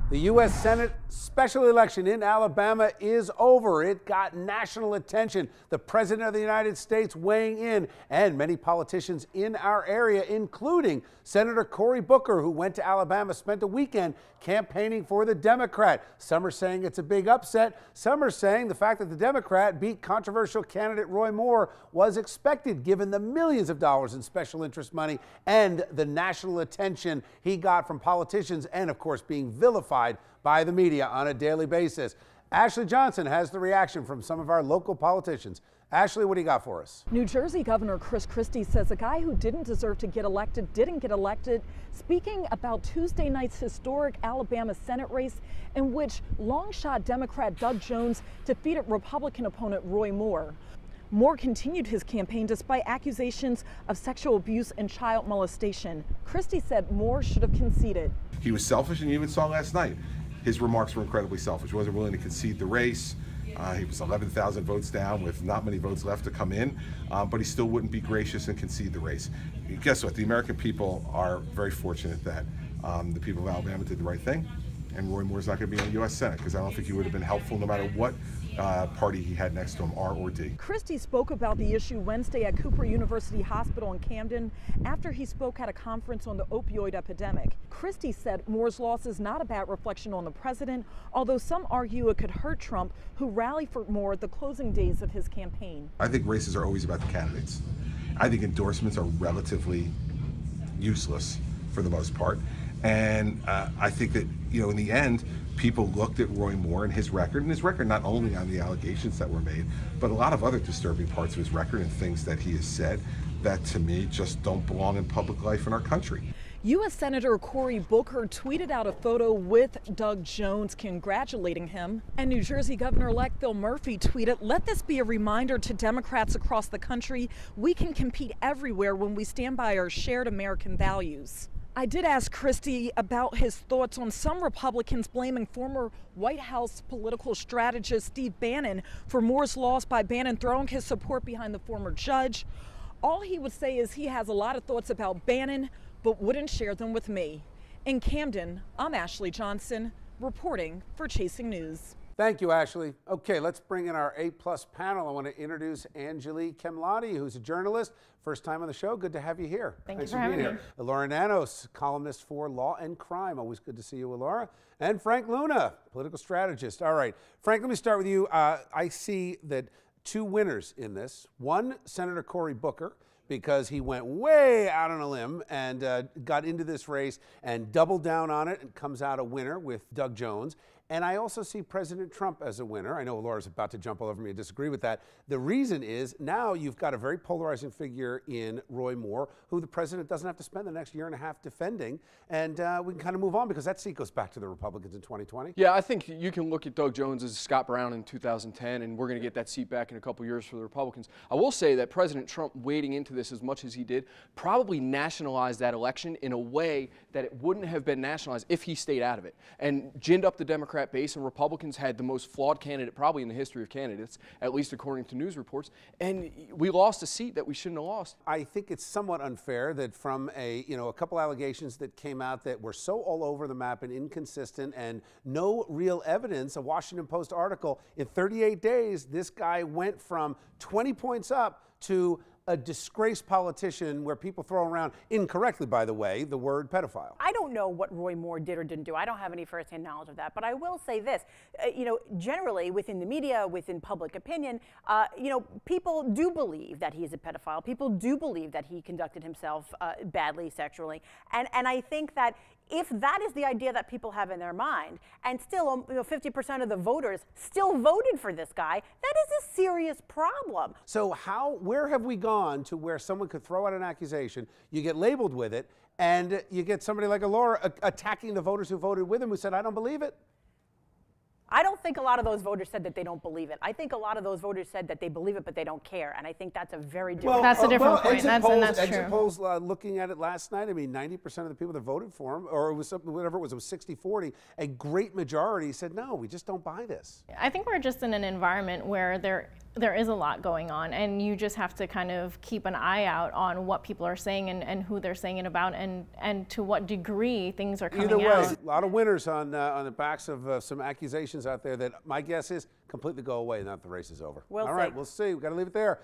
The U.S. Senate special election in Alabama is over. It got national attention. The President of the United States weighing in, and many politicians in our area, including Senator Cory Booker, who went to Alabama, spent a weekend campaigning for the Democrat. Some are saying it's a big upset. Some are saying the fact that the Democrat beat controversial candidate Roy Moore was expected, given the millions of dollars in special interest money and the national attention he got from politicians, and of course being vilified by the media on a daily basis. Ashley Johnson has the reaction from some of our local politicians. Ashley, what do you got for us? New Jersey Governor Chris Christie says a guy who didn't deserve to get elected didn't get elected, speaking about Tuesday night's historic Alabama Senate race in which long-shot Democrat Doug Jones defeated Republican opponent Roy Moore. Moore continued his campaign despite accusations of sexual abuse and child molestation. Christie said Moore should have conceded. He was selfish, and you even saw last night. His remarks were incredibly selfish. He wasn't willing to concede the race. He was 11,000 votes down with not many votes left to come in, but he still wouldn't be gracious and concede the race. Guess what? The American people are very fortunate that the people of Alabama did the right thing, and Roy Moore's not going to be in the U.S. Senate, because I don't think he would have been helpful no matter what party he had next to him, R or D. Christie spoke about the issue Wednesday at Cooper University Hospital in Camden after he spoke at a conference on the opioid epidemic. Christie said Moore's loss is not a bad reflection on the president, although some argue it could hurt Trump, who rallied for Moore at the closing days of his campaign. I think races are always about the candidates. I think endorsements are relatively useless for the most part. And I think that, in the end, people looked at Roy Moore and his record not only on the allegations that were made, but a lot of other disturbing parts of his record and things that he has said that, to me, just don't belong in public life in our country. U.S. Senator Cory Booker tweeted out a photo with Doug Jones congratulating him. And New Jersey Governor-elect Phil Murphy tweeted, "Let this be a reminder to Democrats across the country. We can compete everywhere when we stand by our shared American values." I did ask Christie about his thoughts on some Republicans blaming former White House political strategist Steve Bannon for Moore's loss by Bannon throwing his support behind the former judge. All he would say is he has a lot of thoughts about Bannon, but wouldn't share them with me. In Camden, I'm Ashley Johnson, reporting for Chasing News. Thank you, Ashley. Okay, let's bring in our A-plus panel. I want to introduce Anjali Khemlani, who's a journalist. First time on the show. Good to have you here. Thanks for having me. Laura Nanos, columnist for Law and Crime. Always good to see you, Laura. And Frank Luna, political strategist. All right, Frank, let me start with you. I see that two winners in this. One, Senator Cory Booker, because he went way out on a limb and got into this race and doubled down on it and comes out a winner with Doug Jones. And I also see President Trump as a winner. I know Laura's about to jump all over me and disagree with that. The reason is now you've got a very polarizing figure in Roy Moore, who the president doesn't have to spend the next year and a half defending. And we can kind of move on because that seat goes back to the Republicans in 2020. Yeah, I think you can look at Doug Jones as Scott Brown in 2010, and we're going to get that seat back in a couple years for the Republicans. I will say that President Trump, wading into this as much as he did, probably nationalized that election in a way that it wouldn't have been nationalized if he stayed out of it, and ginned up the Democrat base, and Republicans had the most flawed candidate probably in the history of candidates, at least according to news reports, and we lost a seat that we shouldn't have lost. I think it's somewhat unfair that from a couple allegations that came out that were so all over the map and inconsistent and no real evidence, a Washington Post article, in 38 days, this guy went from 20 points up to a disgraced politician, where people throw around, incorrectly by the way, the word pedophile. I don't know what Roy Moore did or didn't do. I don't have any firsthand knowledge of that. But I will say this, generally within the media, within public opinion, people do believe that he is a pedophile. People do believe that he conducted himself badly sexually. And I think that if that is the idea that people have in their mind, and still 50% of the voters still voted for this guy, that is a serious problem. So where have we gone to where someone could throw out an accusation, you get labeled with it, and you get somebody like a Laura attacking the voters who voted with him, who said, I don't believe it? I don't think a lot of those voters said that they don't believe it. I think a lot of those voters said that they believe it, but they don't care. And I think that's a very different. That's a different point. Exit polls looking at it last night, I mean, 90% of the people that voted for him, or it was whatever it was 60-40, a great majority said, no, we just don't buy this. I think we're just in an environment where there there is a lot going on, and you just have to kind of keep an eye out on what people are saying and who they're saying it about, and to what degree things are coming out. Either way, a lot of winners on the backs of some accusations out there that my guess is completely go away now that the race is over. All right, we'll see. We've got to leave it there.